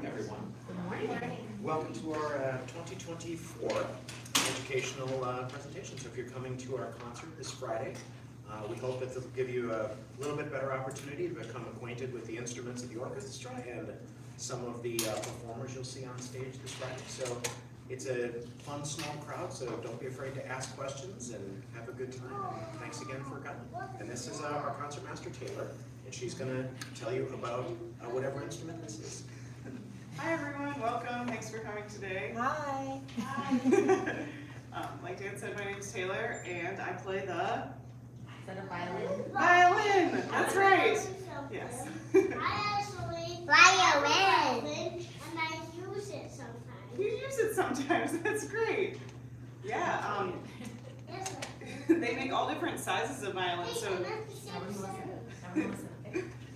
morning, everyone. Good morning. Welcome to our 2024 educational presentation. So if you're coming to our concert this Friday, we hope that it'll give you a little bit better opportunity to become acquainted with the instruments of the orchestra and some of the performers you'll see on stage this Friday. So it's a fun, small crowd, so don't be afraid to ask questions and have a good time. Thanks again for coming. And this is our concertmaster, Taylor, and she's going to tell you about whatever instrument this is. Hi everyone, welcome. Thanks for coming today. Hi. Like Dan said, my name is Taylor, and I play the Is that a violin? violin. That's right. Yes. I actually violin, and I use it sometimes. You use it sometimes. That's great. Yeah. They make all different sizes of violins. So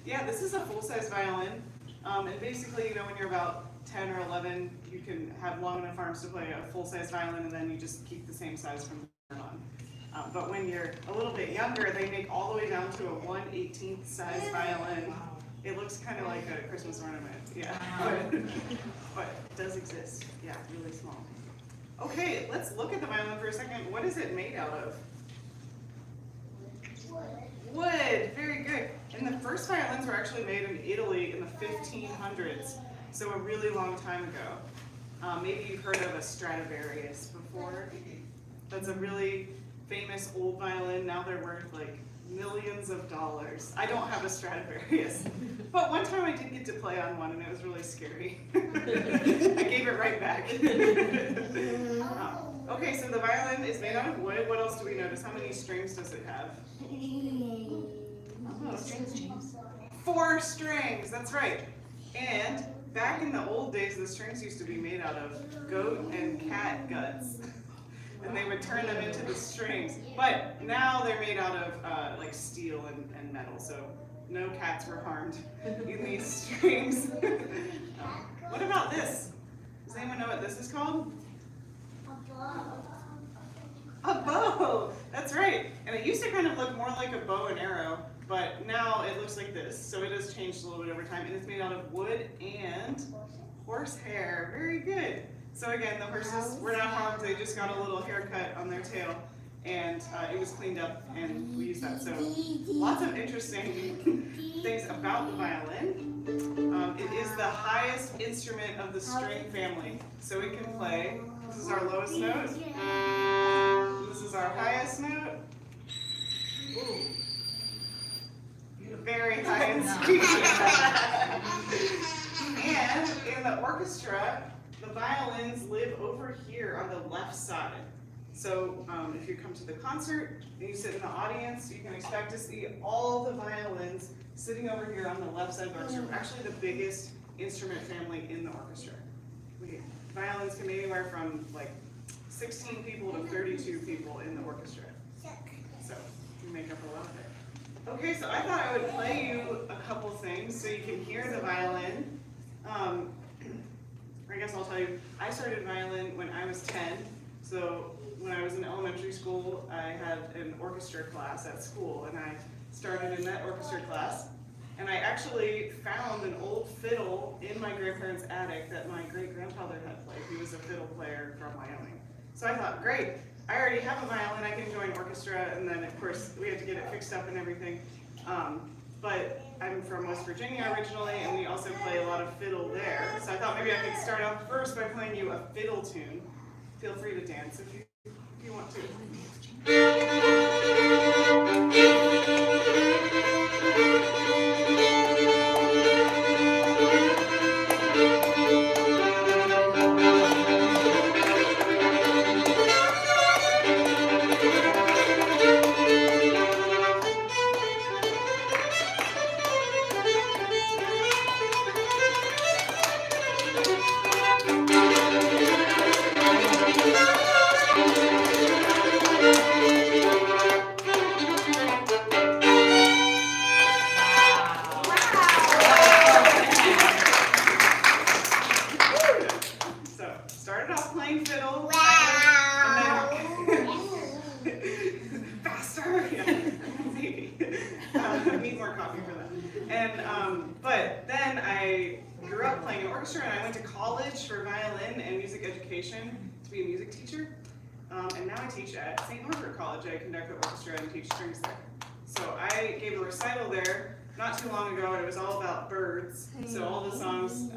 yeah, this is a full-size violin. And basically, when you're about 10 or 11, you can have long enough arms to play a full-size violin, and then you just keep the same size from then on. But when you're a little bit younger, they make all the way down to a 1/18 size violin. It looks kind of like a Christmas ornament, yeah. But it does exist, yeah, really small. Okay, let's look at the violin for a second. What is it made out of? Wood, very good. And the first violins were actually made in Italy in the 1500s, so a really long time ago. Maybe you've heard of a Stradivarius before. That's a really famous old violin. Now they're worth like millions of dollars. I don't have a Stradivarius, but one time I did get to play on one and it was really scary. I gave it right back. Okay, so the violin is made out of wood. What else do we notice? How many strings does it have? 4 strings, that's right. And back in the old days, the strings used to be made out of goat and cat guts. And they would turn them into the strings. But now they're made out of like steel and metal, so no cats were harmed in these strings. What about this? Does anyone know what this is called? A bow! That's right. And it used to kind of look more like a bow and arrow, but now it looks like this. So it has changed a little bit over time, and it's made out of wood and horsehair. Very good. So again, the horses were not harmed. They just got a little haircut on their tail, and it was cleaned up, and we used that. So lots of interesting things about the violin. It is the highest instrument of the string family. So it can play, this is our lowest note. This is our highest note. Ooh. Very high and squeaky. And in the orchestra, the violins live over here on the left side. So if you come to the concert and you sit in the audience, you can expect to see all the violins sitting over here on the left side of the orchestra. We're actually the biggest instrument family in the orchestra. Violins can be anywhere from like 16 people to 32 people in the orchestra. So we make up a lot of it. Okay, so I thought I would play you a couple things so you can hear the violin. I guess I'll tell you, I started violin when I was 10. So when I was in elementary school, I had an orchestra class at school, and I started in that orchestra class. And I actually found an old fiddle in my grandparents' attic that my great-grandfather had played. He was a fiddle player from Wyoming. So I thought, great, I already have a violin, I can join orchestra, and then of course we had to get it fixed up and everything. But I'm from West Virginia originally, and we also play a lot of fiddle there. So I thought maybe I could start out first by playing you a fiddle tune. Feel free to dance if you want to. up playing an orchestra, and I went to college for violin and music education to be a music teacher. And now I teach at St. Norbert College. I conduct the orchestra and teach strings there. So I gave a recital there not too long ago, and it was all about birds. So all the songs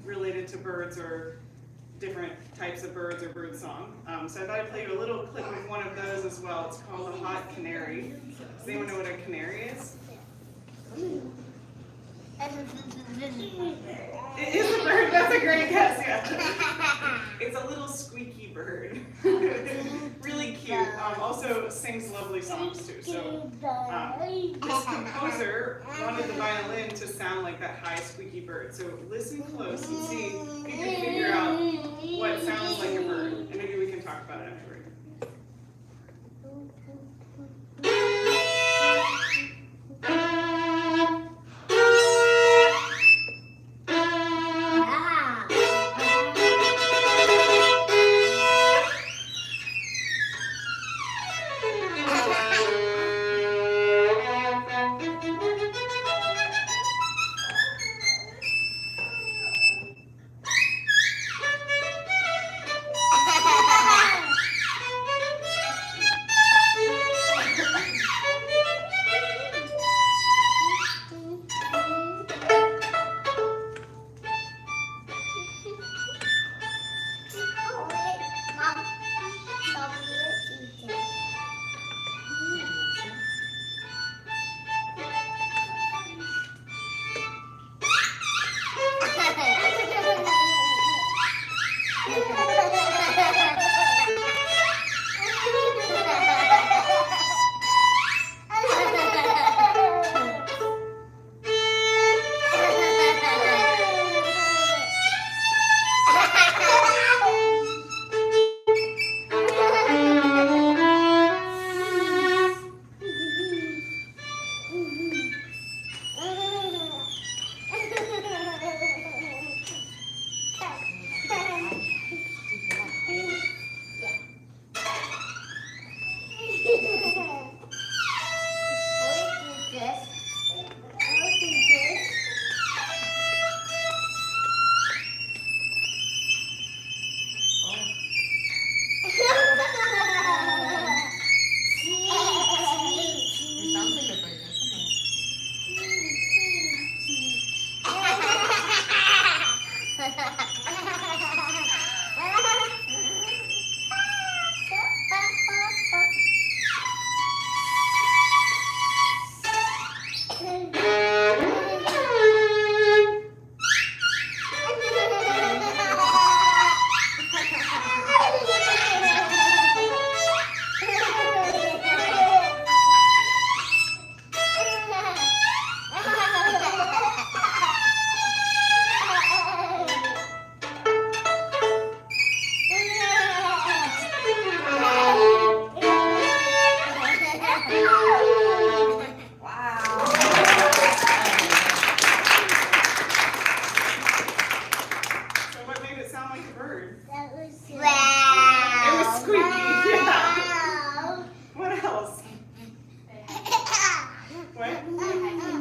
related to birds or different types of birds or bird song. So I thought I'd play you a little clip of one of those as well. It's called The Hot Canary. Does anyone know what a canary is? It is a bird. That's a great guess, yeah. It's a little squeaky bird. Really cute. Also sings lovely songs too. So this composer wanted the violin to sound like that high squeaky bird. So listen close and see if you can figure out what sounds like a bird. And maybe we can talk about it afterward.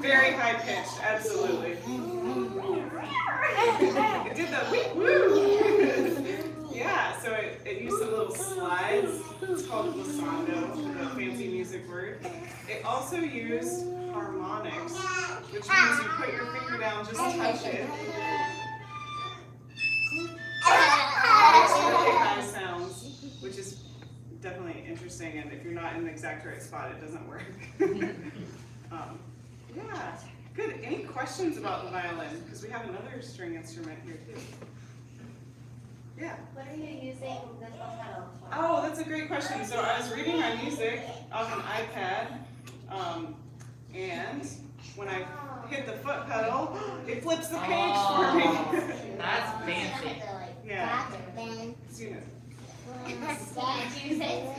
Very high pitched, absolutely. It did the wee woo. Yeah, so it used some little slides. It's called glissando, the fancy music word. It also used harmonics, which means you put your finger down, just touch it. Makes really high sounds, which is definitely interesting, and if you're not in the exact right spot, it doesn't work. Yeah, good. Any questions about the violin? Because we have another string instrument here too. Yeah. What are you using this pedal for? Oh, that's a great question. So I was reading my music off an iPad, and when I hit the foot pedal, it flips the page for me. That's fancy. Yeah. You know.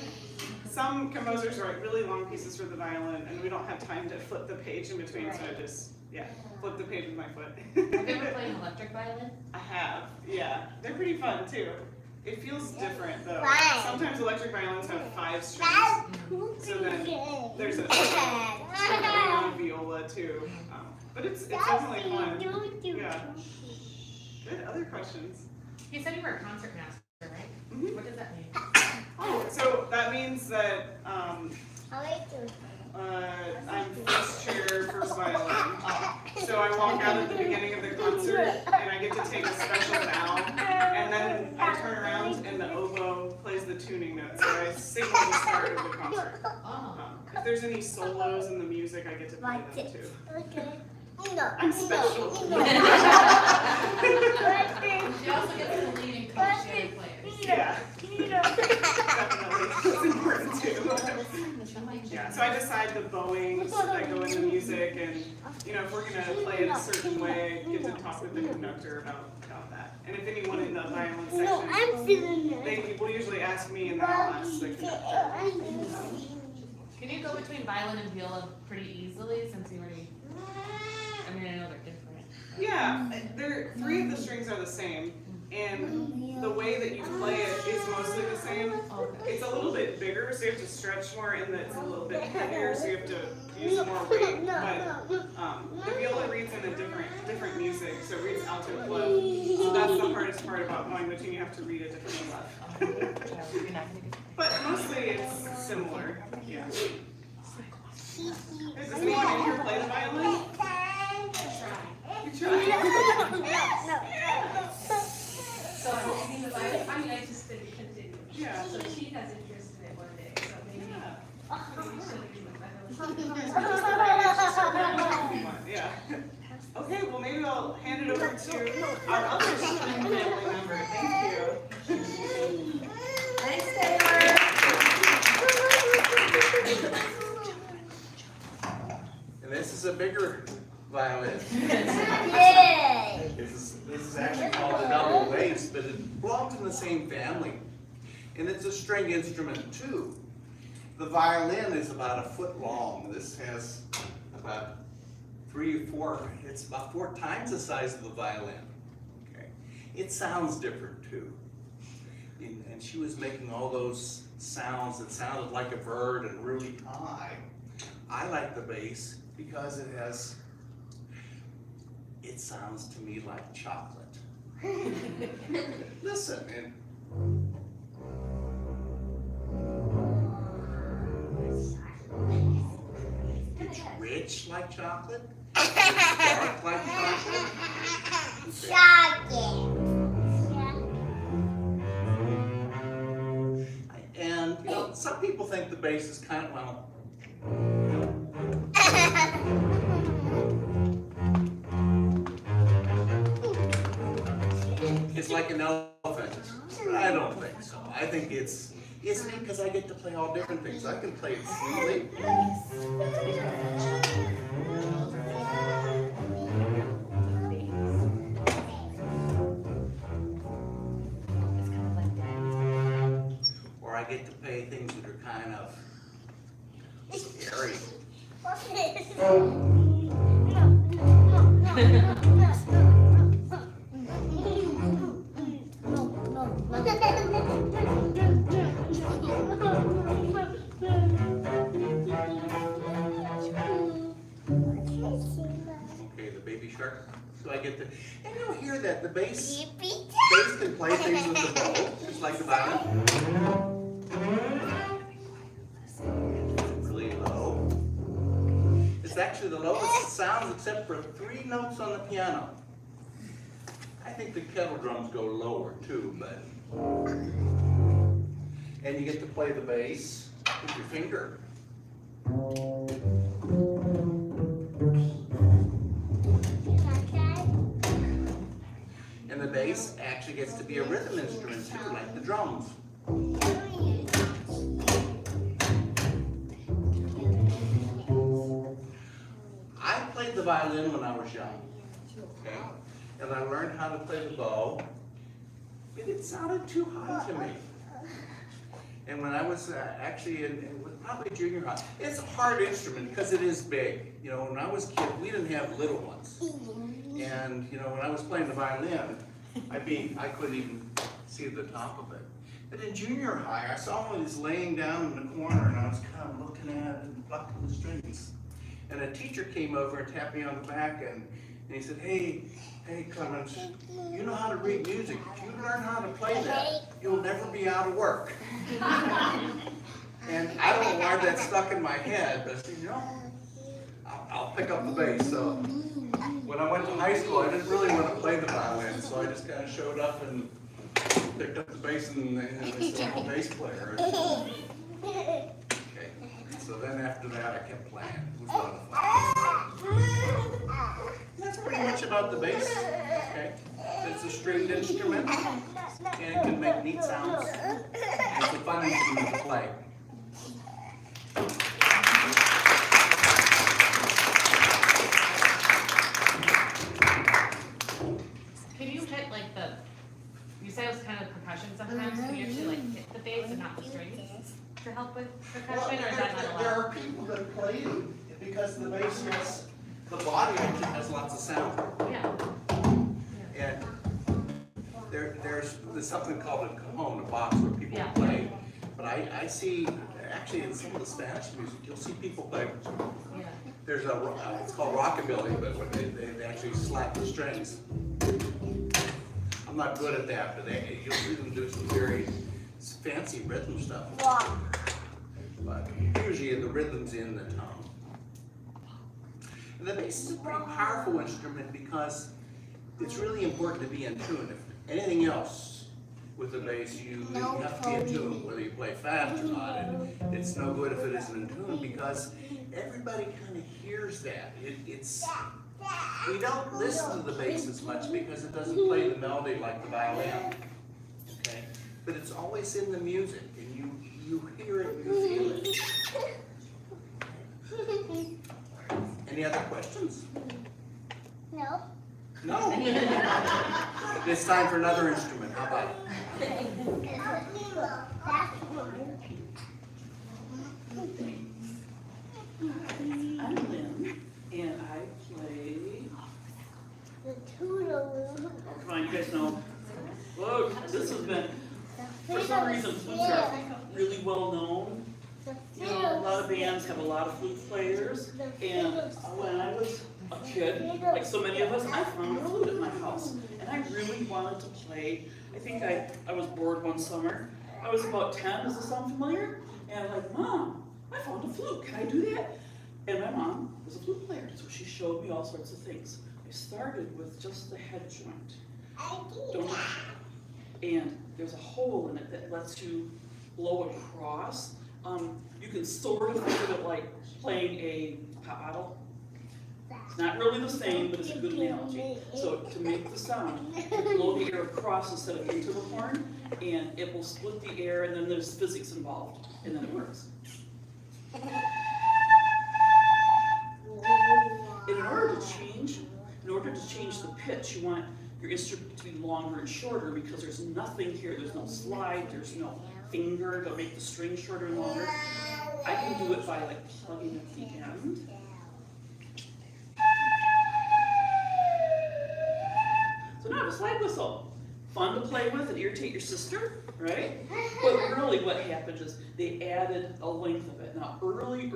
Some composers write really long pieces for the violin, and we don't have time to flip the page in between, so I just, flip the page with my foot. Have you ever played an electric violin? I have, yeah. They're pretty fun, too. It feels different, though. Sometimes electric violins have 5 strings, so then there's a string on a viola, too. But it's definitely fun. Yeah. questions. You said you were a concert master, right? Mhm. What does that mean? So that means that I'm first chair, first violin. So I walk out at the beginning of the concert and I get to take a special bow, and then I turn around and the oboe plays the tuning notes. So I signal the start of the concert. Oh. If there's any solos in the music, I get to play them too. I'm I'm special. She also gets to lead and coach the other players. Yeah, definitely. It's important too. Yeah, so I decide the bowings that go in the music, and if we're gonna play it a certain way, I get to talk with the conductor about that. And if anyone in the violin section, they will usually ask me, and then I'll ask the conductor. Can you go between violin and viola pretty easily since you already, I mean, I know they're different. Yeah, three of the strings are the same, and the way that you play it is mostly the same. Okay. It's a little bit bigger, so you have to stretch more, and it's a little bit heavier, so you have to use more weight. But the viola reads in a different music, so it reads alto and clef. So that's the hardest part about going between. You have to read a different clef. But mostly it's similar. Yeah. Does anyone in here play the violin? You try. So I'm taking the violin, I mean, I just did it continue. Yeah. So she has interest in it one day, so maybe she'll be with my Yeah. Okay, well maybe I'll hand it over to our other student family member. Thank you. Thanks, Taylor. And this is a bigger violin. This is actually called a double bass, but it belongs in the same family. And it's a string instrument too. The violin is about a foot long. This has about 3 or 4, it's about 4 times the size of the violin. Okay. It sounds different too. And she was making all those sounds that sounded like a bird and really high. I like the bass because it sounds to me like chocolate. Listen, and it's rich like chocolate. It's dark like chocolate. And some people think the bass is kind of, well, it's like an elephant, but I don't think so. I think it's because I get to play all different things. I can play it sweetly. Or I get to play things that are kind of scary. Okay, the baby shark. So I get to, and you'll hear that the bass can play things with the bow, just like the violin. Really low. It's actually the lowest sounds except for 3 notes on the piano. I think the kettle drums go lower too, but. And you get to play the bass with your finger. And the bass actually gets to be a rhythm instrument too, like the drums. I played the violin when I was young, okay? And I learned how to play the bow, but it sounded too high to me. And when I was actually in probably junior high, it's a hard instrument because it is big. You know, when I was a kid, we didn't have little ones. And you know, when I was playing the violin, I couldn't even see the top of it. But in junior high, I saw one of these laying down in the corner, and I was kind of looking at it and plucking the strings. And a teacher came over and tapped me on the back, and And he said, hey, Clemens, you know how to read music. If you learn how to play that, you'll never be out of work. And I don't know why that stuck in my head, but I said, I'll pick up the bass. So when I went to high school, I didn't really want to play the violin, so I just kind of showed up and picked up the bass and they said, I'm a bass player. Okay. So then after that, I kept playing. It was a lot of fun. That's pretty much about the bass. Okay. It's a stringed instrument and it can make neat sounds. It's a fun instrument to play. Can you hit like you say it was kind of percussion sometimes, can you actually like hit the bass and not the strings to help with percussion, or is that not There allowed? are people that play it because the bass has, the body actually has lots of sound. Yeah. And there's something called a cajon, a box where people Yeah. play. But I see, actually in some of the Spanish music, you'll see people play. Yeah. There's it's called rockabilly, but when they actually slap the strings. I'm not good at that, but you'll see them do some very fancy rhythm stuff. But usually the rhythm's in the tone. And the bass is a pretty powerful instrument because it's really important to be in tune. If anything else with the bass, you have to be in tune, whether you play fast or not. And it's no good if it isn't in tune because everybody kind of hears that. We don't listen to the bass as much because it doesn't play the melody like the violin. Okay? But it's always in the music, and you hear it, you feel it. Any other questions? No. No. It's time for another instrument. How about it? I'm Lynn, and I play. The Toodaloo. Oh, come on, you guys know. Whoa, this has been, for some reason, flutes are really well known. You know, a lot of bands have a lot of flute players, and when I was a kid, like so many of us, I found a flute at my house, and I really wanted to play. I think I was bored one summer. I was about 10, does this sound familiar? And I'm like, Mom, I found a flute, can I do that? And my mom was a flute player, so she showed me all sorts of things. I started with just the head joint. And there's a hole in it that lets you blow across. You can sort of think of it like playing a pop bottle. It's not really the same, but it's a good analogy. So to make the sound, you blow the air across instead of into the horn, and it will split the air, and then there's physics involved, and then it works. And in order to change the pitch, you want your instrument to be longer and shorter because there's nothing here. There's no slide, there's no finger to make the string shorter and longer. I can do it by like plugging at the end. So now I have a slide whistle. Fun to play with and irritate your sister, right? But really what happened is they added a length of it. Now early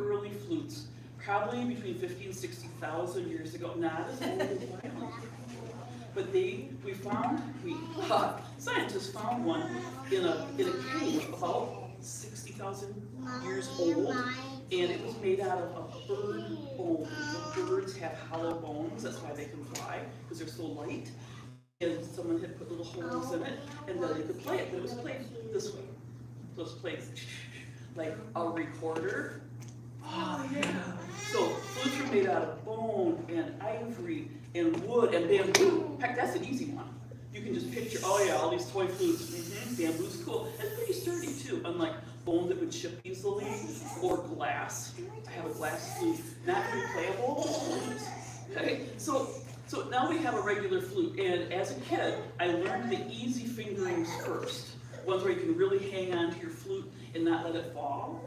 flutes, probably between 50 and 60,000 years ago, not as old as violin. But scientists found one in a cave about 60,000 years old, and it was made out of a bird bone. So birds have hollow bones, that's why they can fly, because they're so light. And someone had put little holes in it, and then they could play it, but it was played this way. So it was played like a recorder. Oh yeah. So flutes are made out of bone and ivory and wood and bamboo. Heck, that's an easy one. You can just picture, oh yeah, all these toy flutes. Bamboo's cool. And pretty sturdy too, unlike bone that would chip easily, or glass. I have a glass flute, not replayable. Okay, so now we have a regular flute, and as a kid, I learned the easy fingerings first. Ones where you can really hang on to your flute and not let it fall.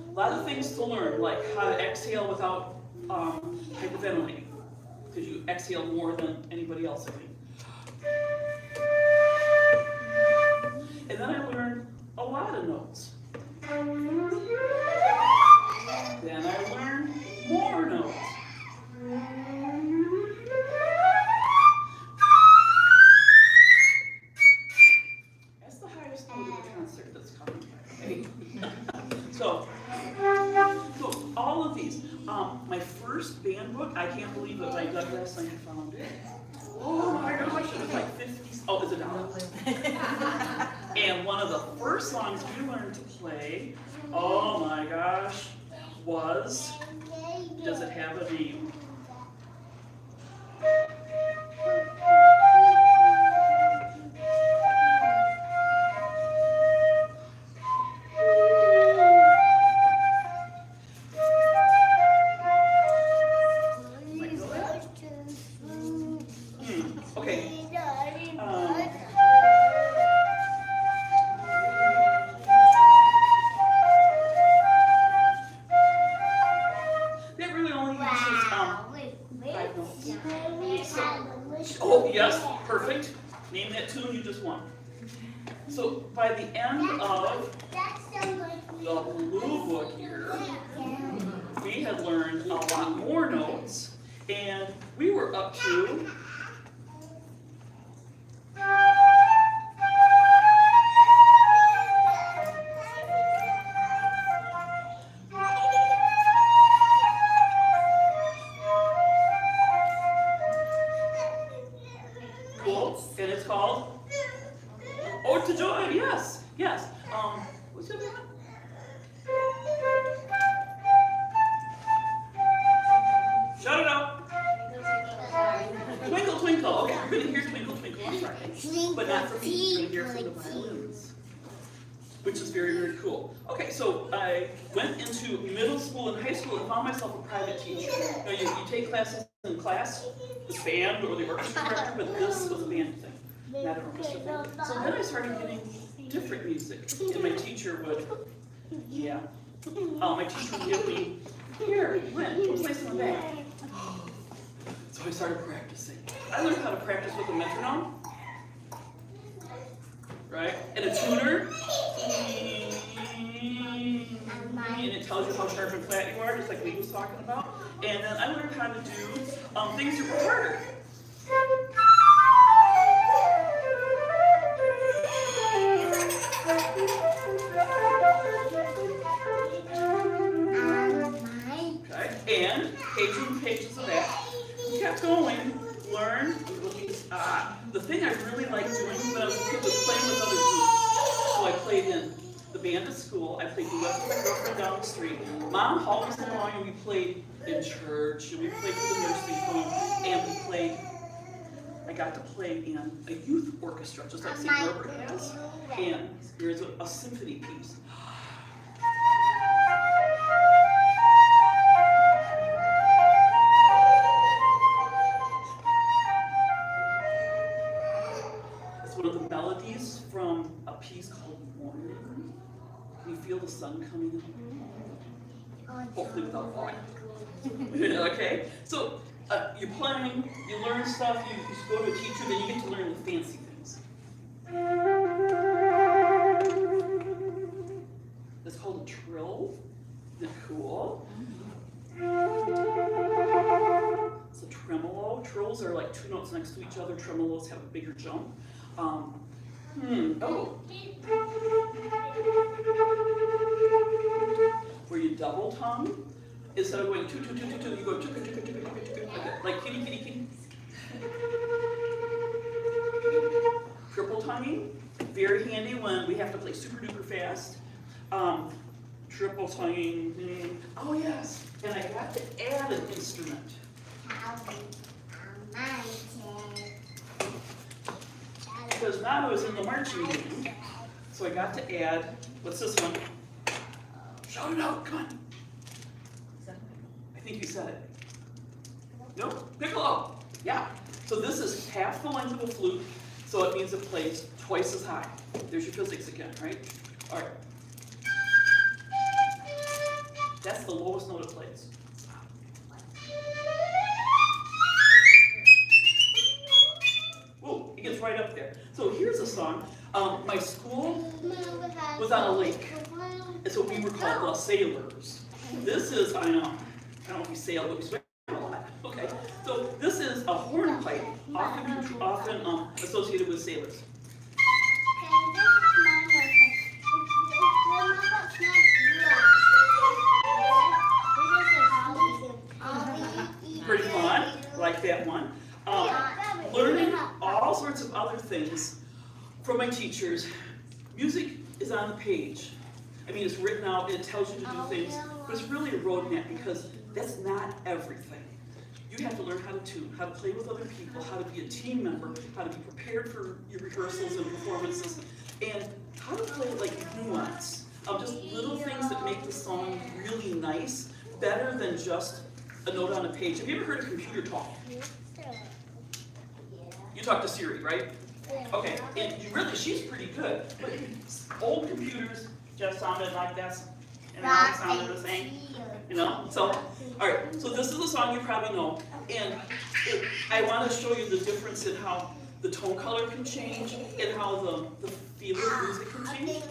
A lot of things to learn, like how to exhale without hyperventilating, because you exhale more than anybody else, I think. And then I learned a lot of notes. Then I learned more notes. I dug last night and found it. Oh my gosh, it was like 50, oh, it's $1. And one of the first songs we learned to play, oh my gosh, was, does it have a name? Okay. That really only uses 5 notes. Oh, yes, perfect. Name that tune you just won. So by the end of the blue book here, we had learned a lot more notes, and we were up to cool, and it's called Ode to Joy. Yes, yes. What's the other one? Shout it out. Twinkle, twinkle. Okay, you're gonna hear Twinkle, Twinkle on Friday, but not from me. You're gonna hear from the violins, which is very, very cool. Okay, so I went into middle school and high school and found myself a private teacher. Now, you take classes in class, the band or the orchestra director, but this was a band thing, not an orchestra thing. So then I started getting different music, and my teacher would, my teacher would give me, here, Lynn, go play some back. So I started practicing. I learned how to practice with a metronome, right? And a tuner. And it tells you how sharp and flat you are, just like Lee was talking about. And then I learned how to do things that were harder. Okay, and pages and pages of that. We kept going, learn, the thing I really liked doing when I was a kid was playing with other groups. So I played in the band at school, I played duets with my girlfriend down the street. Mom hauled us along and we played in church, and we played for the nursing home, and I got to play in a youth orchestra, just like St. Robert has. And there's a symphony piece. It's one of the melodies from a piece called Morning. Can you feel the sun coming up? Hopefully without falling. Okay, so you're playing, you learn stuff, you go to a teacher, then you get to learn the fancy things. It's called a trill. Isn't it cool? It's a tremolo. Trills are like 2 notes next to each other. Tremolos have a bigger jump. Where you double tongue, instead of going 2, 2, 2, 2, 2, you go 2, 2, 2, 2, 2, 2, 2, 2, like kitty, kitty, kitty. Triple tonguing, very handy when we have to play super duper fast. Triple tonguing, oh yes, and I got to add an instrument. Because now I was in the marching band, so I got to add, what's this one? Shout it out, come on. I think you said it. No? Piccolo. Yeah. So this is half the length of a flute, so it means it plays twice as high. There's your physics again, right? All right. That's the lowest note it plays. Whoa, it gets right up there. So here's a song. My school was on a lake, and so we were called the Sailors. This is, I don't know if we sail, but we swim a lot. Okay, so this is a hornpipe, often associated with sailors. Pretty fun, like like that one. Learning all sorts of other things from my teachers. Music is on the page. I mean, it's written out, it tells you to do things, but it's really a roadmap because that's not everything. You have to learn how to tune, how to play with other people, how to be a team member, how to be prepared for your rehearsals and performances, and how to play like nuance. Just little things that make the song really nice, better than just a note on a page. Have you ever heard a computer talk? You talk to Siri, right? Okay, and you really, she's pretty good. But old computers just sounded like this, and now they sounded the same. You know, so, all right, so this is a song you probably know, and I want to show you the difference in how the tone color can change and how the feeling of music can change.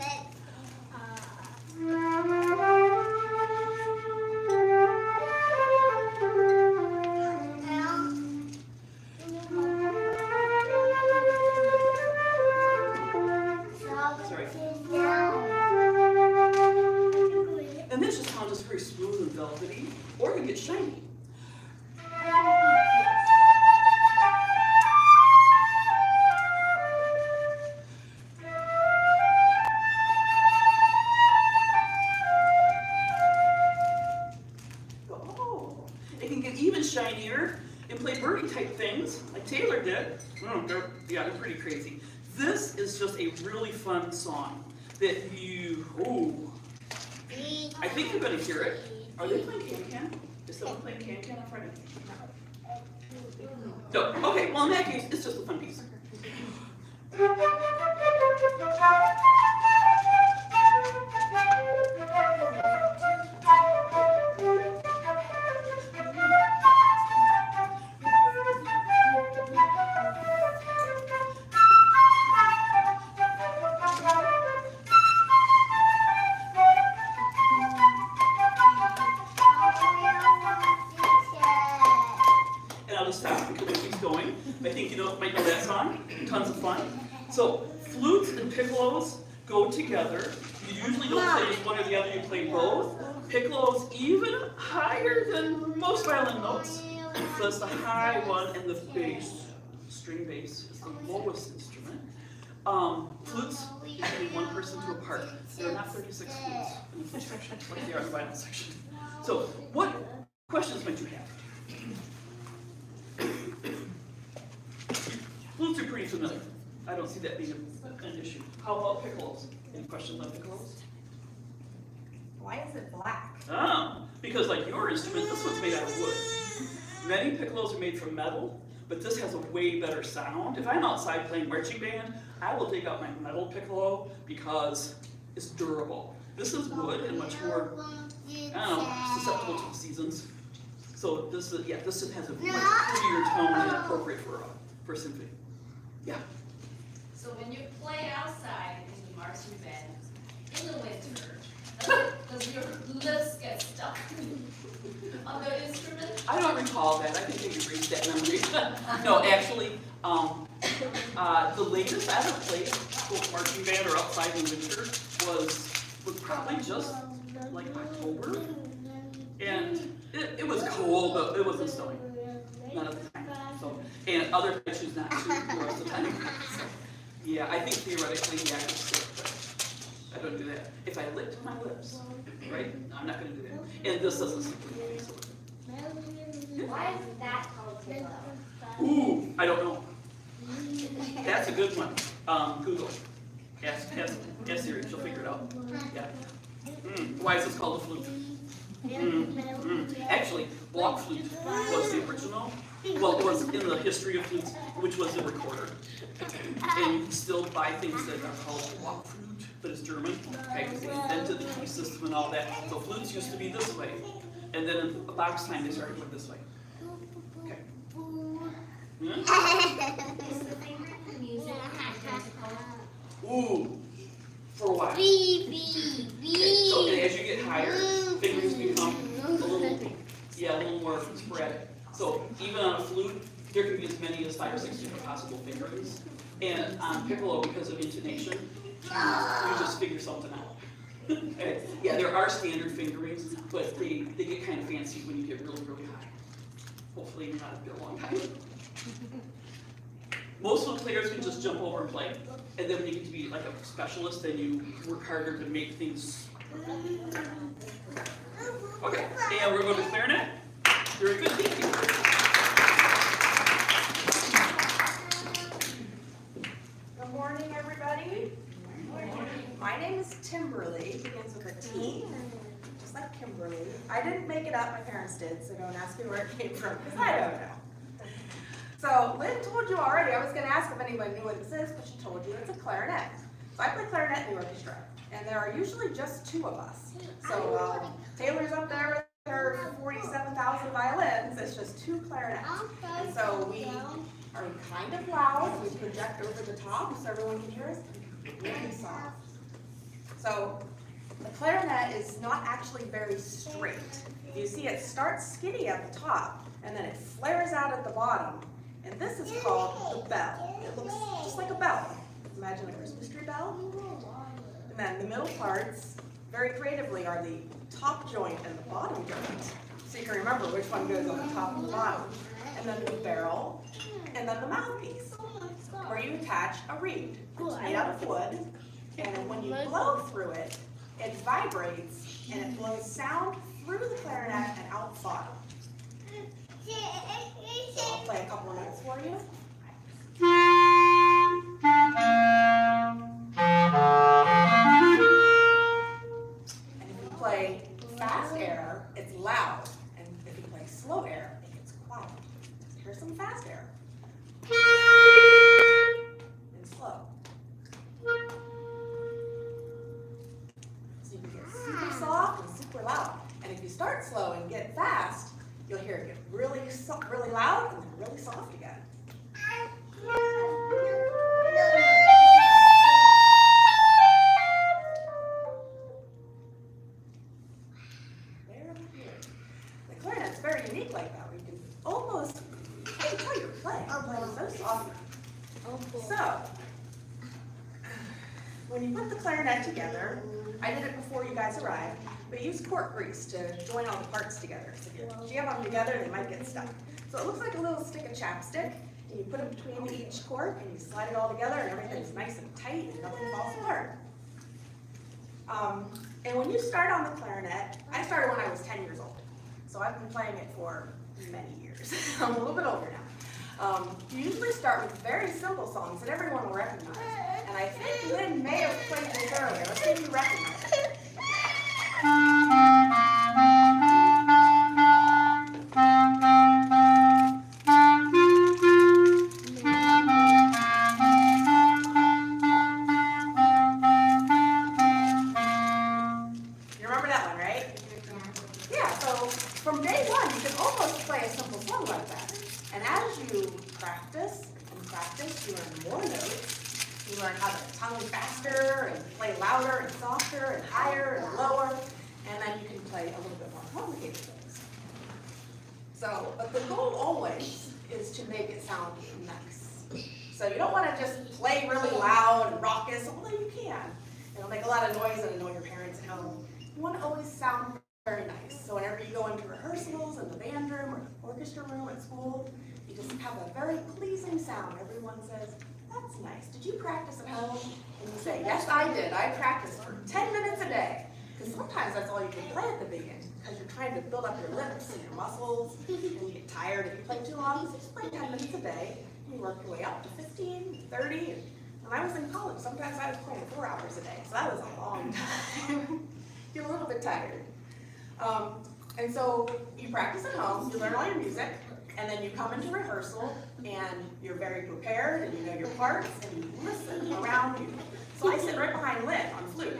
Sorry. And this just sounds just very smooth and velvety, or it can get shiny. Oh, it can get even shinier and play birdie type things like Taylor did. They're pretty crazy. This is just a really fun song that you, I think you're going to hear it. Are they playing can-can? Is someone playing can-can on Friday? No. Okay, well in that case, it's just a fun piece. So, flutes and piccolos go together. You usually don't play just one or the other, you play both. Piccolo's even higher than most violin notes. So it's the high one, and the bass, string bass, is the lowest instrument. Flutes, you can be one person to a part. There are not 36 flutes in the flute section, like they are in the violin section. So, what questions might you have? Flutes are pretty familiar. I don't see that being an issue. How about piccolos? Any questions on piccolos? Why is it black? Oh, because like your instrument, this one's made out of wood. Many piccolos are made from metal, but this has a way better sound. If I'm outside playing marching band, I will take out my metal piccolo because it's durable. This is wood and much more, susceptible to the seasons. So this is, this has a much prettier tone and appropriate for a symphony. Yeah. So when you play outside in the marching band in the winter, does your lips get stuck on the instrument? I don't recall that. I can take a reach that memory. No, actually, the latest I ever played both marching band or outside in winter was probably just like October, and it was cold, but it wasn't snowing. None of the time. So, and other I choose not to the rest of the time. So, yeah, I think theoretically, yeah, I can still play. I don't do that. If I licked my lips, right? I'm not going to do that. And this doesn't seem to me. So. Why is that called piccolo? Ooh, I don't know. That's a good one. Google. Ask Siri, she'll figure it out. Yeah. Why is this called a flute? Actually, block flute was the original. Well, it was in the history of flutes, which was the recorder. And you can still buy things that are called block flute, but it's German. Okay, because they invented the key system and all that. So flutes used to be this way. And then in box time, they started going this way. Okay. Is the favorite music identical? Ooh, for a while. Okay, so as you get higher, fingers become a little more sporadic. So even on a flute, there can be as many as 5 or 6 different possible fingerings. And on piccolo, because of intonation, you just figure something out. Okay. Yeah, there are standard fingerings, but they get kind of fancy when you get really, really high. hopefully you're not here a long time. Most flute players can just jump over and play, and then when you get to be like a specialist, then you work harder to make things perfect. Okay, and we're going to clarinet. Very good, thank you. Good morning, everybody. My name is Timberly, begins with a T, just like Kimberly. I didn't make it up, my parents did, so don't ask me where it came from, because I don't know. So Lynn told you already, I was going to ask if anybody knew what this is, but she told you it's a clarinet. So I play clarinet in the orchestra, and there are usually just two of us. So Taylor's up there with her 47,000 violins, it's just two clarinets. And so we are kind of loud, we project over the top so everyone can hear us, really soft. So the clarinet is not actually very straight. You see it starts skinny at the top, and then it flares out at the bottom. And this is called the bell. It looks just like a bell. Imagine a Christmas tree bell. And then the middle parts, very creatively, are the top joint and the bottom joint. So you can remember which one goes on the top and the bottom. And then the barrel, and then the mouthpiece, where you attach a reed. It's made out of wood, and when you blow through it, it vibrates, and it blows sound through the clarinet and out the bottom. So I'll play a couple of notes for you. And if you play fast air, it's loud. And if you play slow air, it gets quiet. Here's some fast air. And slow. So you can get super soft and super loud. And if you start slow and get fast, you'll hear it get really loud and then really soft again. The clarinet's very unique like that. We can almost, I can tell you're playing. You're playing so softly. So, when you put the clarinet together, I did it before you guys arrived, but use cork grease to join all the parts together. So if you jam them together, they might get stuck. So it looks like a little stick of chapstick, and you put it between each cork, and you slide it all together, and everything's nice and tight, and nothing falls apart. And when you start on the clarinet, I started when I was 10 years old. So I've been playing it for many years. I'm a little bit older now. You usually start with very simple songs that everyone will recognize. And I think Lynn may have played this earlier. Let's see if you recognize it. You remember that one, right? Yeah, so from day one, you can almost play a simple song like that. And as you practice and practice, you learn more notes. You learn how to tongue faster and play louder and softer and higher and lower. And then you can play a little bit more complicated things. So, but the goal always is to make it sound nice. So you don't want to just play really loud and raucous, although you can. It'll make a lot of noise and annoy your parents at home. You want to always sound very nice. So whenever you go into rehearsals in the band room or the orchestra room at school, you just have a very pleasing sound. Everyone says, "That's nice. Did you practice at home?" And you say, "Yes, I did. I practiced for 10 minutes a day." Because sometimes that's all you can play at the beginning, because you're trying to build up your lips and your muscles, and you get tired if you play too long. So just play 10 minutes a day, and you work your way up to 15, 30. And when I was in college, sometimes I was playing 4 hours a day, so that was a long time. Get a little bit tired. And so you practice at home, you learn all your music, and then you come into rehearsal, and you're very prepared, and you know your parts, and you listen around you. So I sit right behind Lynn on flute,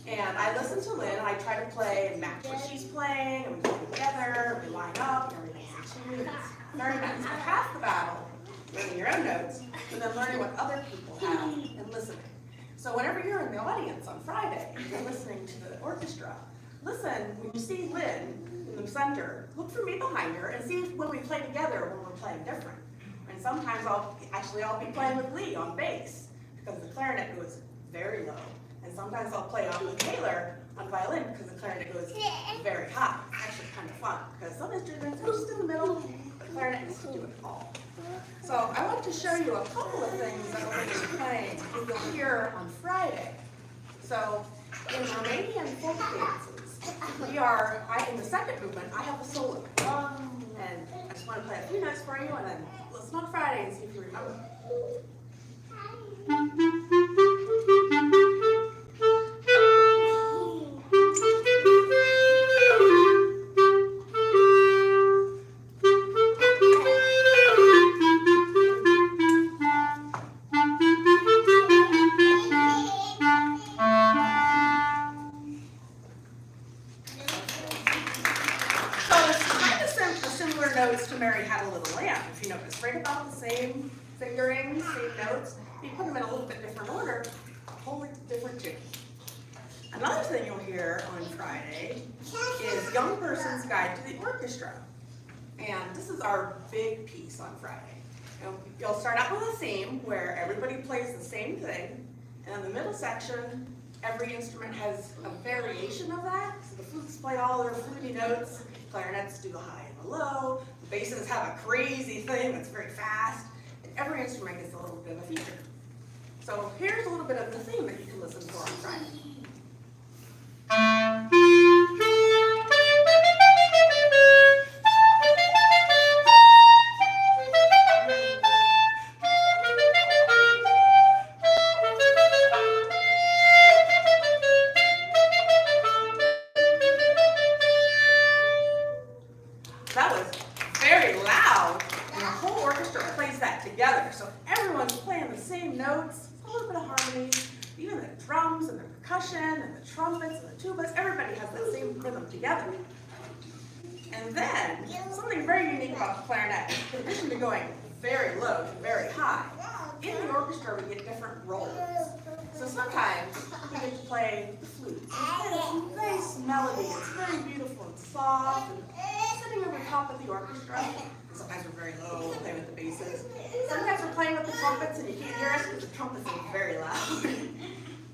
and I listen to Lynn, and I try to play and match what she's playing, and we play together, and we line up, and everything's in tune. It's very nice. But half the battle, learning your own notes, and then learning what other people have, and listening. So whenever you're in the audience on Friday, and you're listening to the orchestra, listen, when you see Lynn in the center, look for me behind her, and see when we play together, when we're playing different. And sometimes I'll be playing with Lee on bass, because the clarinet goes very low. And sometimes I'll play off with Taylor on violin, because the clarinet goes very high. It's actually kind of fun, because some instruments are just in the middle, but clarinetists to do it all. So I want to show you a couple of things that we're going to be playing that you'll hear on Friday. So in Romanian folk dances, in the second movement, I have a solo. And I just want to play a few notes for you, and then listen on Friday and see if you remember. Notes to Mary Had a Little Lamb, if you notice, right about the same fingering, same notes. You put them in a little bit different order, a whole different tune. Another thing you'll hear on Friday is Young Person's Guide to the Orchestra. And this is our big piece on Friday. You'll start out with a theme where everybody plays the same thing, and in the middle section, every instrument has a variation of that. So the flutes play all their fluty notes, clarinets do the high and the low, the basses have a crazy thing that's very fast, and every instrument gets a little bit of a feature. So here's a little bit of the theme that you can listen for on Friday. That was very loud, and the whole orchestra plays that together. So everyone's playing the same notes, a little bit of harmony, even the drums and the percussion and the trumpets and the tubas, everybody has that same rhythm together. And then, something very unique about the clarinet, in addition to going very low to very high, in the orchestra we get different roles. So sometimes we get to play the flute. It's a nice melody, it's very beautiful and soft, and sitting over top of the orchestra. Sometimes we're very low, we'll play with the basses. Sometimes we're playing with the trumpets and you can't hear us because the trumpets are very loud.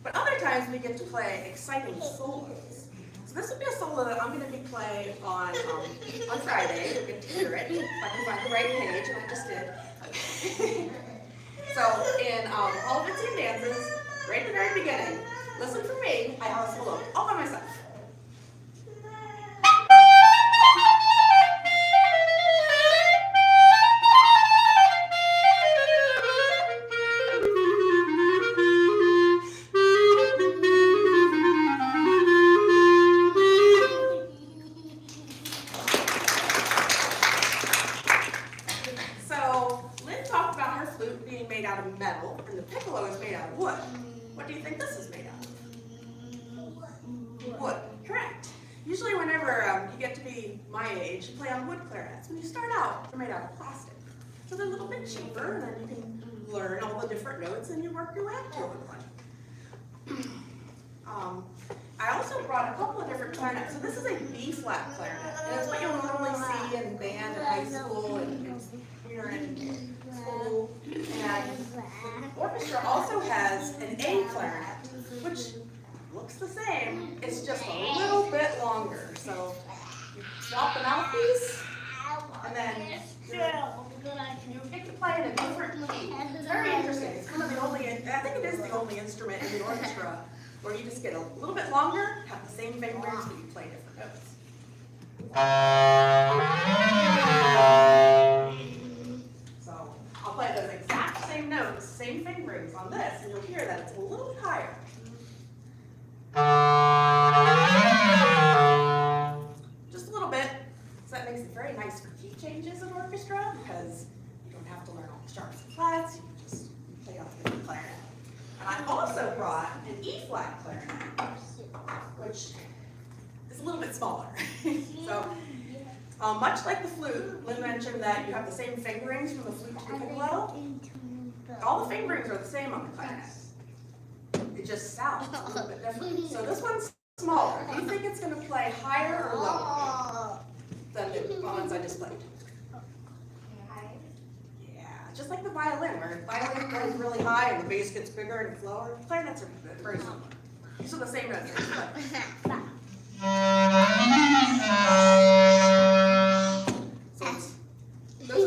But other times we get to play exciting solos. So this would be a solo that I'm going to be playing on Friday. You'll get to hear it. If I can find the right page, and I just did. Okay. So in all of its dances, right at the very beginning, listen for me, I have a solo all by myself. Out of metal, and the piccolo is made out of wood. What do you think this is made out of? Wood. Correct. Usually whenever you get to be my age, you play on wood clarinets. When you start out, they're made out of plastic. So they're a little bit cheaper, and then you can learn all the different notes and you work your way up to one. I also brought a couple of different clarinets. So this is a B-flat clarinet, and it's what you'll normally see in band in high school and you're in school. And the orchestra also has an A clarinet, which looks the same. It's just a little bit longer. So you swap the mouthpiece, and then you get to play in a different key. It's very interesting. It's kind of the only, I think it is the only instrument in the orchestra where you just get a little bit longer, have the same fingerings, but you play different notes. So I'll play those exact same notes, same fingerings on this, and you'll hear that it's a little bit higher. Just a little bit. So that makes it very nice for key changes in orchestra because you don't have to learn all the sharps and flats, you can just play off the clarinet. And I also brought an E-flat clarinet, which is a little bit smaller. So, much like the flute, Lynn mentioned that you have the same fingerings from the flute to the piccolo. All the fingerings are the same on the clarinet. It just sounds a little bit different. So this one's smaller. Do you think it's going to play higher or lower than the ones I just played? Yeah, just like the violin, where the violin goes really high and the bass gets bigger and lower. Clarinets are very similar. These are the same notes. So those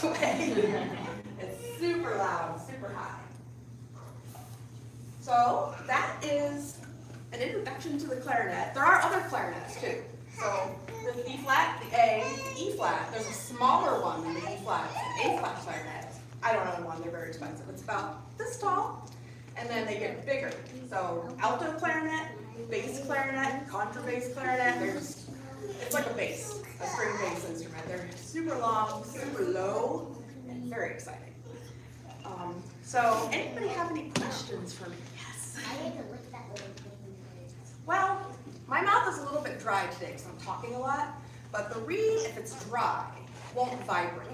blocks away. It's super loud, super high. So that is an introduction to the clarinet. There are other clarinets too. So the B flat, the A, the E flat, there's a smaller one than the E flat, an A flat clarinet. I don't own one, they're very expensive. It's about this tall, and then they get bigger. So alto clarinet, bass clarinet, contrabass clarinet, it's like a bass, a string bass instrument. They're super long, super low, and very exciting. So anybody have any questions for me? Yes. I need to lick that little thing. Well, my mouth is a little bit dry today because I'm talking a lot, but the reed, if it's dry, won't vibrate.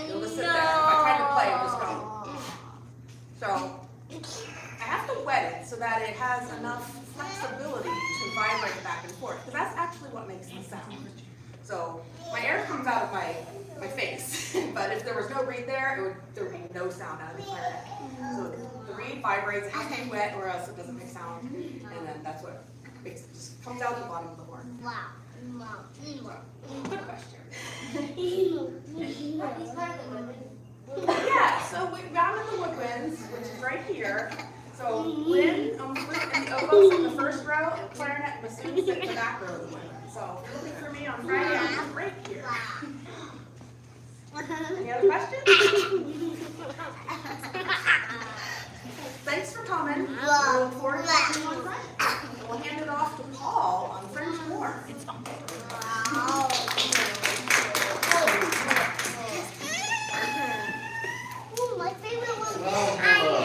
It'll just sit there. If I try to play, it'll just go. So I have to wet it so that it has enough flexibility to vibrate back and forth, because that's actually what makes the sound. So my air comes out of my face, but if there was no reed there, there would be no sound out of the clarinet. So the reed vibrates, it has to be wet or else it doesn't make sound, and then that's what makes it, just comes out the bottom of the horn. Wow. Good question. Are these part of the women? Yeah, so we've got the woodwinds, which is right here. So wind, flute, and the oboes in the first row, and clarinet and bassoons sit in the back row of the woodwind. So if you're looking for me on Friday, I'm right here. Any other questions? Thanks for coming. We look forward to seeing you on Friday. We'll hand it off to Paul on French horn. My favorite one. Well, hello.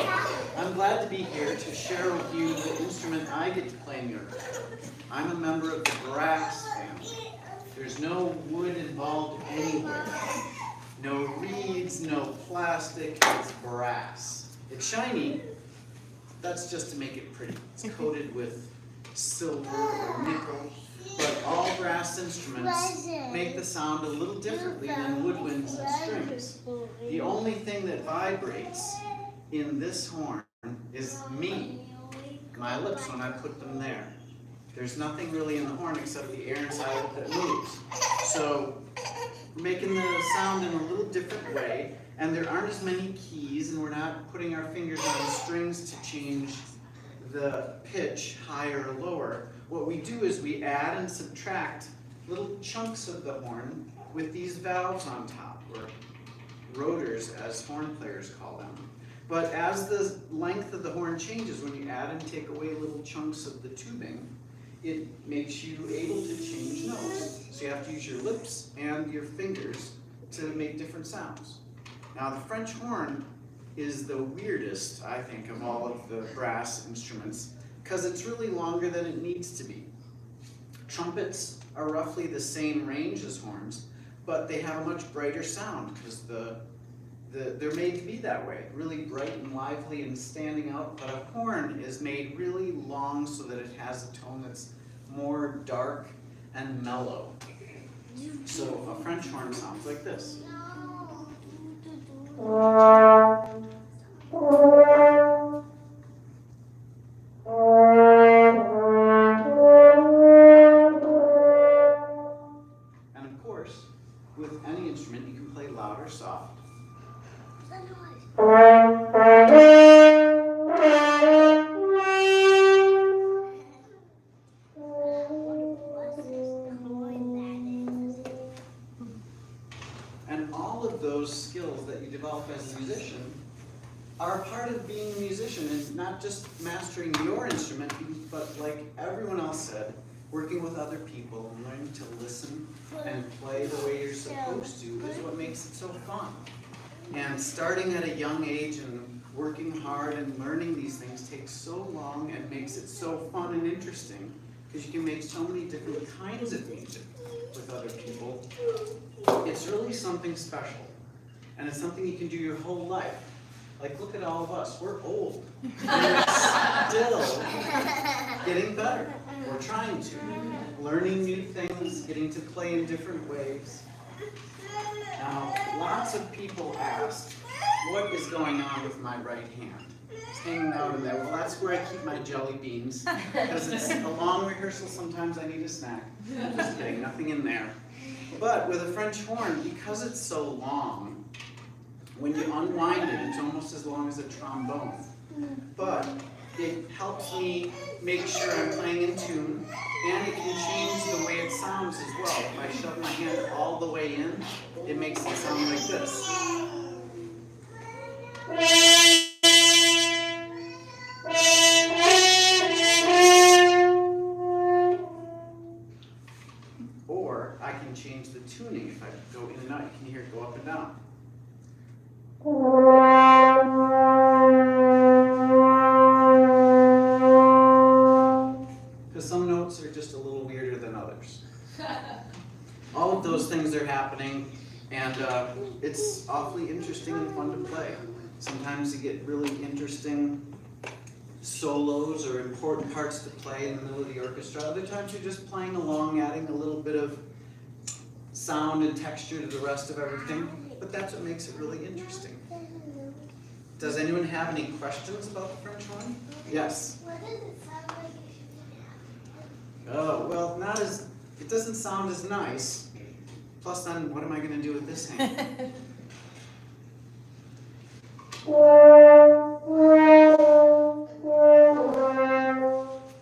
I'm glad to be here to share with you the instrument I get to play in your orchestra. I'm a member of the brass family. There's no wood involved anywhere. No reeds, no plastic, it's brass. It's shiny, that's just to make it pretty. It's coated with silver or nickel, but all brass instruments make the sound a little differently than woodwinds and strings. The only thing that vibrates in this horn is me, my lips when I put them there. There's nothing really in the horn except the air inside of it that moves. So making the sound in a little different way, and there aren't as many keys, and we're not putting our fingers on the strings to change the pitch higher or lower. What we do is we add and subtract little chunks of the horn with these valves on top, or rotors as horn players call them. But as the length of the horn changes, when you add and take away little chunks of the tubing, it makes you able to change notes. So you have to use your lips and your fingers to make different sounds. Now the French horn is the weirdest, I think, of all of the brass instruments, because it's really longer than it needs to be. Trumpets are roughly the same range as horns, but they have a much brighter sound because they're made to be that way, really bright and lively and standing out, but a horn is made really long so that it has a tone that's more dark and mellow. So a French horn sounds like this. And of course, with any instrument you can play loud or soft. And all of those skills that you develop as a musician are part of being a musician. It's not just mastering your instrument, but like everyone else said, working with other people and learning to listen and play the way you're supposed to is what makes it so fun. And starting at a young age and working hard and learning these things takes so long and makes it so fun and interesting because you can make so many different kinds of music with other people. It's really something special. And it's something you can do your whole life. Like, look at all of us. We're old. We're still getting better. We're trying to. Learning new things, getting to play in different ways. Now, lots of people ask, what is going on with my right hand? It's hanging out in there. Well, that's where I keep my jelly beans. Because it's a long rehearsal, sometimes I need a snack. Just kidding, nothing in there. But with a French horn, because it's so long, When you unwind it, it's almost as long as a trombone. But it helps me make sure I'm playing in tune, and it can change the way it sounds as well. If I shove my hand all the way in, it makes it sound like this. Or I can change the tuning if I go in and out. You can hear it go up and down. Because some notes are just a little weirder than others. All of those things are happening, and it's awfully interesting and fun to play. Sometimes you get really interesting solos or important parts to play in the middle of the orchestra. Other times you're just playing along, adding a little bit of sound and texture to the rest of everything, but that's what makes it really interesting. Does anyone have any questions about the French horn? Yes? What does it sound like it should be? Oh, well, it doesn't sound as nice. Plus then, what am I gonna do with this hand?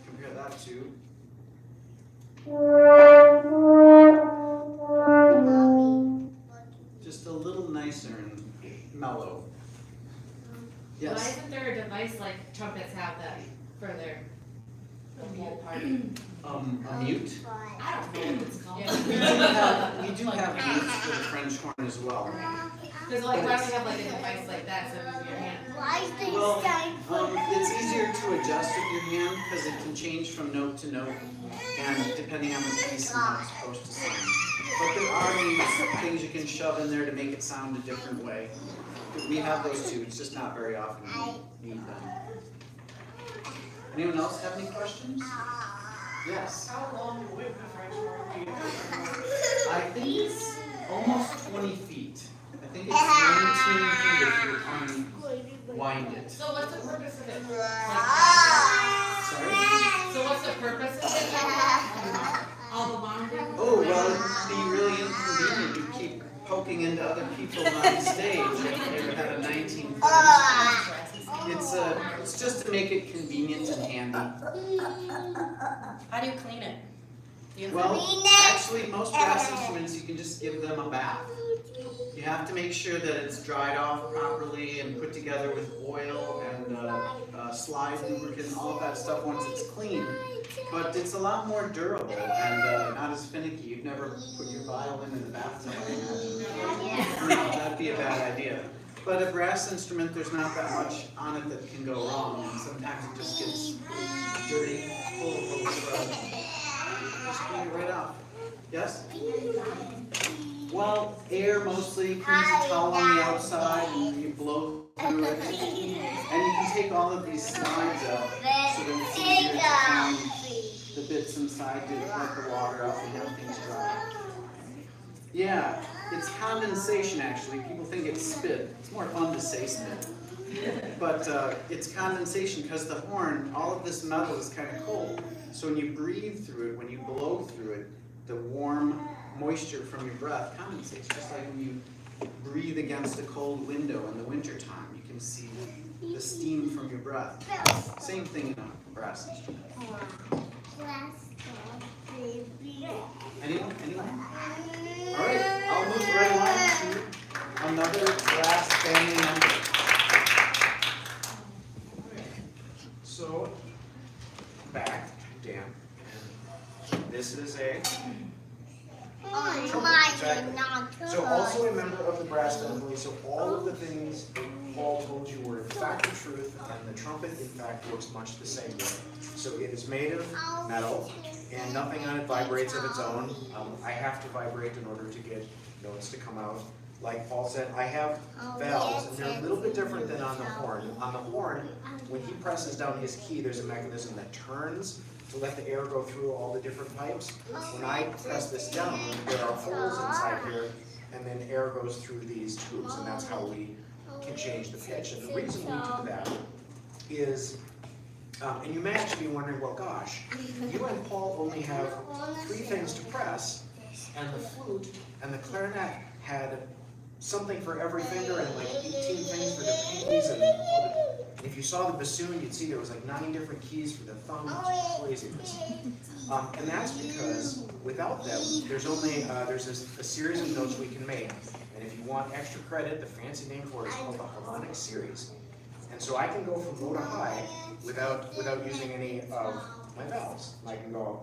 Compare that to. Just a little nicer and mellow. Why Yes? isn't there a device like trumpets have that for their mute part? A mute? I don't know what it's called. We do have mutes for the French horn as well. Because like, why don't you have like a device like that so it's in your hand? Why is this Well, time it's easier to adjust with your hand because it can change from note to note and depending on the piece and how it's supposed to sound. But there are mutes, things you can shove in there to make it sound a different way. We have those too, it's just not very often we need them. Anyone else have any questions? Yes. How long would the French horn be? I think it's almost 20 feet. I think it's 19 feet if you unwind it. So what's the purpose of it? Sorry? So what's the purpose of it? All the wandering? Oh, well, it'd be really inconvenient. You keep poking into other people on stage if you ever had a 19 foot. It's just to make it convenient and handy. How do you clean it? Well, actually, most brass instruments, you can just give them a bath. You have to make sure that it's dried off properly and put together with oil and slide lubricant, all of that stuff once it's clean. But it's a lot more durable and not as finicky. You'd never put your violin in the bathtub, I imagine. No, that'd be a bad idea. But a brass instrument, there's not that much on it that can go wrong, and sometimes it just gets dirty, full of little scrub. Just clean it right off. Yes? Well, air mostly. You can use a towel on the outside and you blow through it. And you can take all of these slides out so that it's easier to clean the bits inside to let the water off and have things dry. Yeah, it's condensation actually. People think it's spit. It's more fun to say spit. But it's condensation because the horn, all of this metal is kind of cold. So when you breathe through it, when you blow through it, the warm moisture from your breath condensates. Just like when you breathe against a cold window in the wintertime, you can see the steam from your breath. Same thing in a brass instrument. Anyone? All right, I'll move right along to another brass family member. So, back, Dan. This is a exactly. So also a member of the brass family, so all of the things that Paul told you were in fact the truth, and the trumpet in fact works much the same way. So it is made of metal, and nothing on it vibrates of its own. I have to vibrate in order to get notes to come out. Like Paul said, I have valves, and they're a little bit different than on the horn. On the horn, when he presses down his key, there's a mechanism that turns to let the air go through all the different pipes. When I press this down, there are holes inside here, and then air goes through these tubes, and that's how we can change the pitch. And the reason we do that is, and you may actually be wondering, well, gosh, you and Paul only have 3 things to press, and the flute and the clarinet had something for every finger and like 18 things for the pinkies. And if you saw the bassoon, you'd see there was like 9 different keys for the thumb. It's craziness. And that's because without them, there's only there's a series of notes we can make. And if you want extra credit, the fancy name for it is called the harmonic series. And so I can go from low to high without using any of my valves. I can go.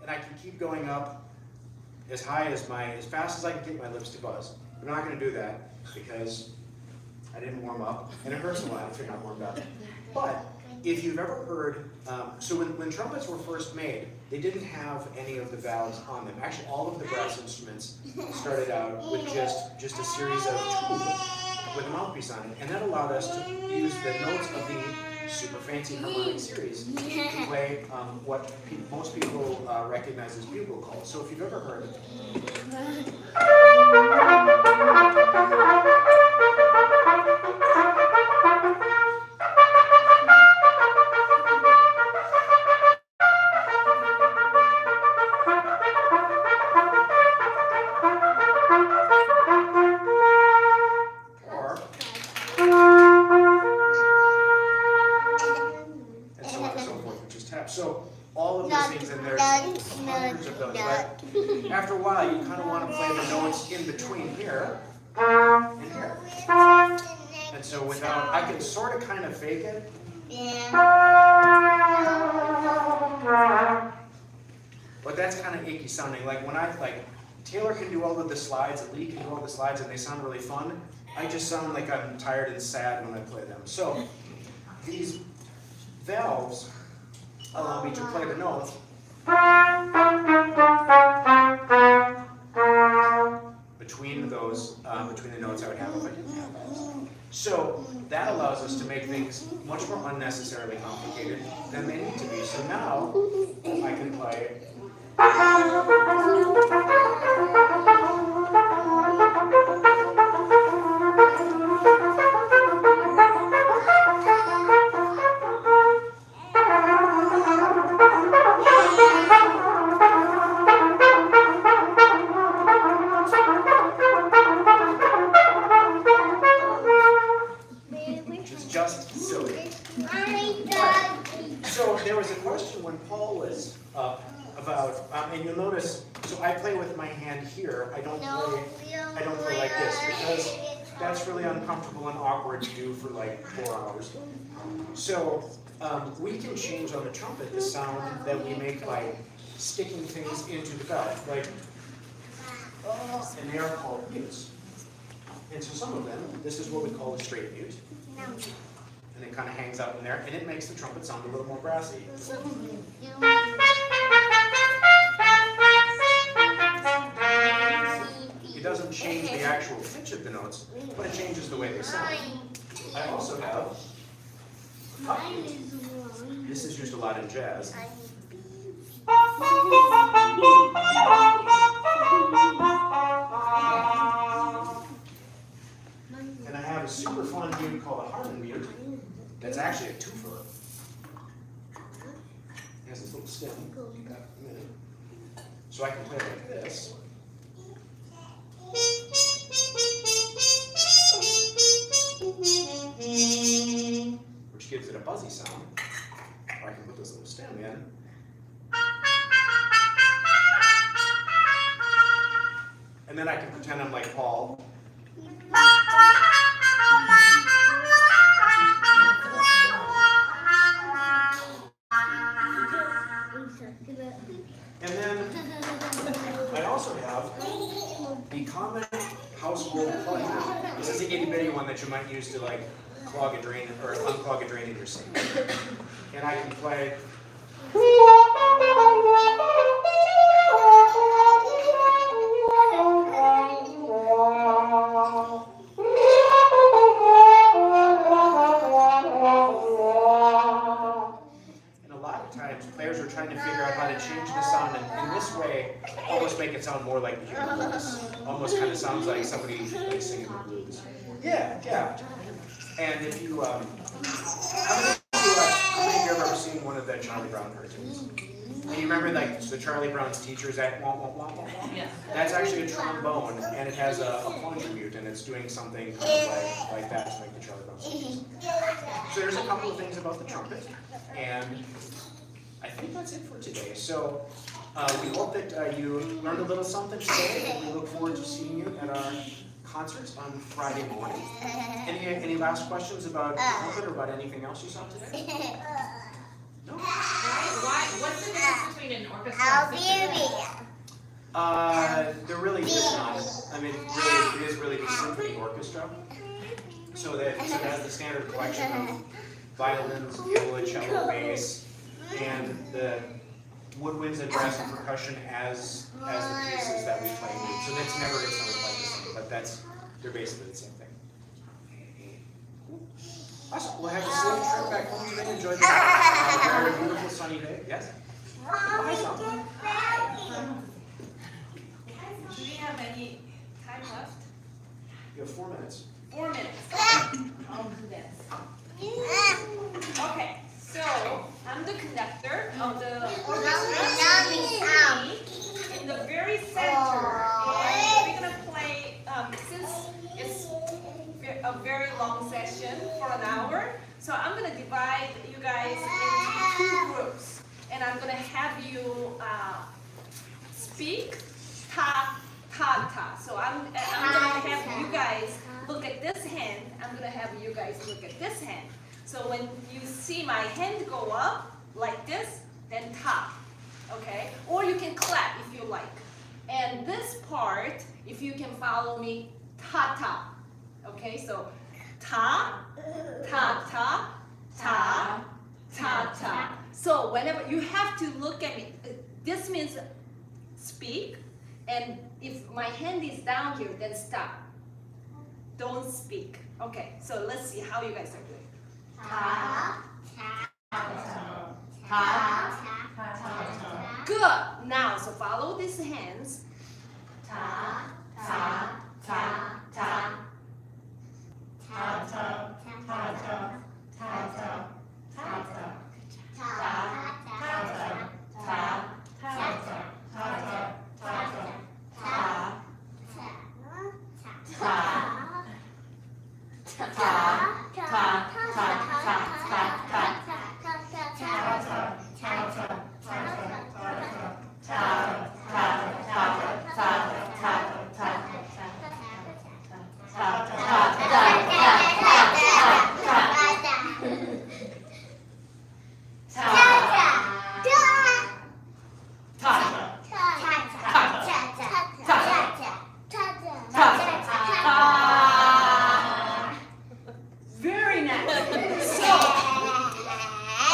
And I can keep going up as high as as fast as I can get my lips to buzz. I'm not going to do that because I didn't warm up, and it hurts a lot if you're not warmed up. But if you've ever heard, so when trumpets were first made, they didn't have any of the valves on them. Actually, all of the brass instruments started out with just a series of tubes with a mouthpiece on it, and that allowed us to use the notes of the super fancy harmonic series to play what most people recognize as bugle calls. So if you've ever heard it. So all of those things, and there's hundreds of those, but after a while you kind of want to play the notes in between here and here. And so without, I can sort of kind of fake it. But that's kind of achy sounding. Like when Taylor can do all of the slides, Lee can do all the slides, and they sound really fun. I just sound like I'm tired and sad when I play them. So these valves allow me to play the notes between the notes I would have if I didn't have valves. So that allows us to make things much more unnecessarily complicated than they need to be. So now I can play. So there was a question when Paul was up about, and you'll notice, so I play with my hand here. I don't play like this because that's really uncomfortable and awkward to do for like 4 hours. So we can change on the trumpet the sound that we make by sticking things into the valve, like, and they are called mutes. And so some of them, this is what we call a straight mute. And it kind of hangs out in there, and it makes the trumpet sound a little more brassy. It doesn't change the actual pitch of the notes, but it changes the way they sound. I also have a cup mute. This is used a lot in jazz. And I have a super fun mute called a Harmon mute. That's actually a twofer. It has this little stem. So I can play like this. Which gives it a buzzy sound. Or I can put this little stem in. And then I can pretend I'm like Paul. And then I also have the common household plug-in. This is the itty-bitty one that you might use to like clog a drain or unclog a drain in your sink. And I can play. Players are trying to figure out how to change the sound, and in this way, almost make it sound more like the human voice. Almost kind of sounds like somebody like singing the blues. Yeah, yeah. And if you, how many of you have ever seen the Charlie Brown cartoons. And you remember like the Charlie Brown's teachers at wah wah wah wah wah? Yeah. That's actually a trombone, and it has a plunger mute, and it's doing something kind of like that to make the Charlie Brown sounds. So there's a couple of things about the trumpet, and I think that's it for today. So we hope that you learned a little something today, and we look forward to seeing you at our concerts on Friday morning. Any last questions about the trumpet or about anything else you saw today? No? What's the difference between an orchestra and a symphony? There really is not. I mean, really, it is really the symphony orchestra. So that it has the standard collection of violins, viola, cello, bass, and the woodwinds and brass and percussion as the pieces that we play. So it's never quite the same, but they're basically the same thing. Awesome. We'll have a safe trip back home today. Enjoy the very beautiful sunny day. Yes? Bye, Tom. Do we have any time left? You have 4 minutes. 4 minutes. I'll do this. Okay, so I'm the conductor of the orchestra in the very center, and we're gonna play since it's a very long session for an hour. So I'm gonna divide you guys into 2 groups, and I'm gonna have you speak ta ta ta. So I'm gonna have you guys look at this hand. I'm gonna have you guys look at this hand. So when you see my hand go up like this, then ta, okay? Or you can clap if you like. And this part, if you can follow me, ta ta, okay? So ta, ta ta, ta, ta ta. So whenever you have to look at me, this means speak, and if my hand is down here, then stop. Don't speak. Okay, so let's see how you guys are doing. Ta, ta, ta, ta. Good. Now, so follow these hands. Ta, ta, ta, ta. Ta, ta, ta, ta, ta, ta, ta, Very nice. So,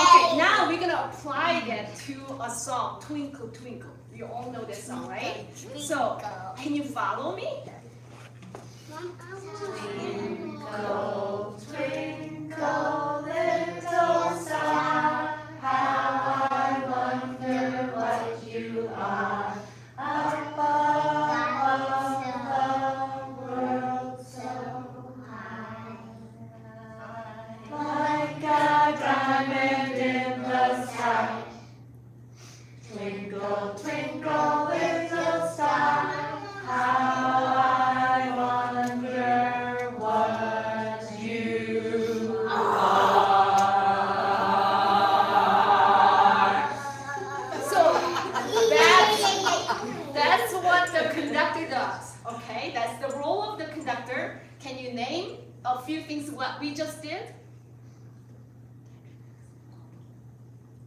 okay, now we're gonna apply that to a song, Twinkle Twinkle. You all know this song, right? So, can you follow me? Twinkle, twinkle, little star, how I wonder what you are above the world so high. Like a diamond in the sky. Twinkle, twinkle, little star, how I wonder what you are. So that's what the conductor does, okay? That's the role of the conductor. Can you name a few things what we just did?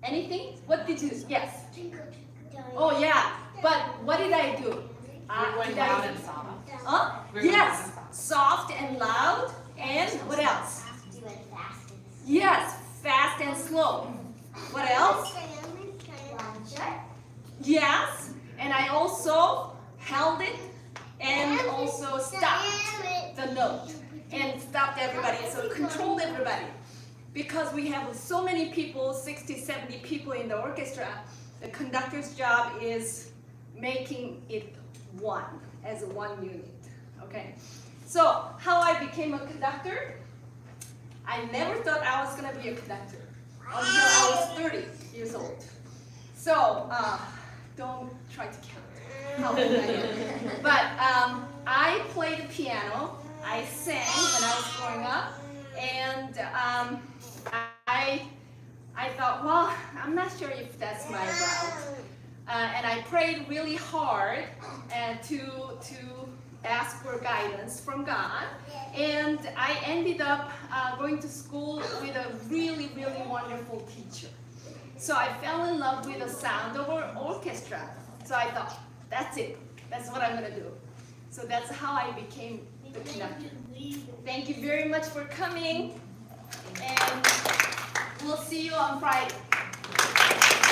Anything? What did you, yes? Oh yeah, but what did I do? Went loud and soft. Huh? Yes, soft and loud, and what else? Yes, fast and slow. What else? Yes, and I also held it and also stopped the note and stopped everybody, so controlled everybody. Because we have so many people, 60, 70 people in the orchestra, the conductor's job is making it one, as one unit, okay? So, how I became a conductor? I never thought I was gonna be a conductor until I was 30 years So, don't try to count how old I am. But I played the piano, I sang when I was growing up, and I thought, well, I'm not sure if that's my route. And I prayed really hard to ask for guidance from God. And I ended up going to school with a really, really wonderful teacher. So I fell in love with the sound of our orchestra. So I thought, that's it. That's what I'm going to do. So that's how I became the conductor. Thank you very much for coming. And we'll see you on Friday.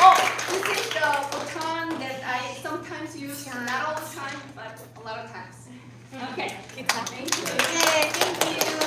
Oh, this is the baton that I sometimes use, not all the time, but a lot of times. Okay. Thank you. Thank you.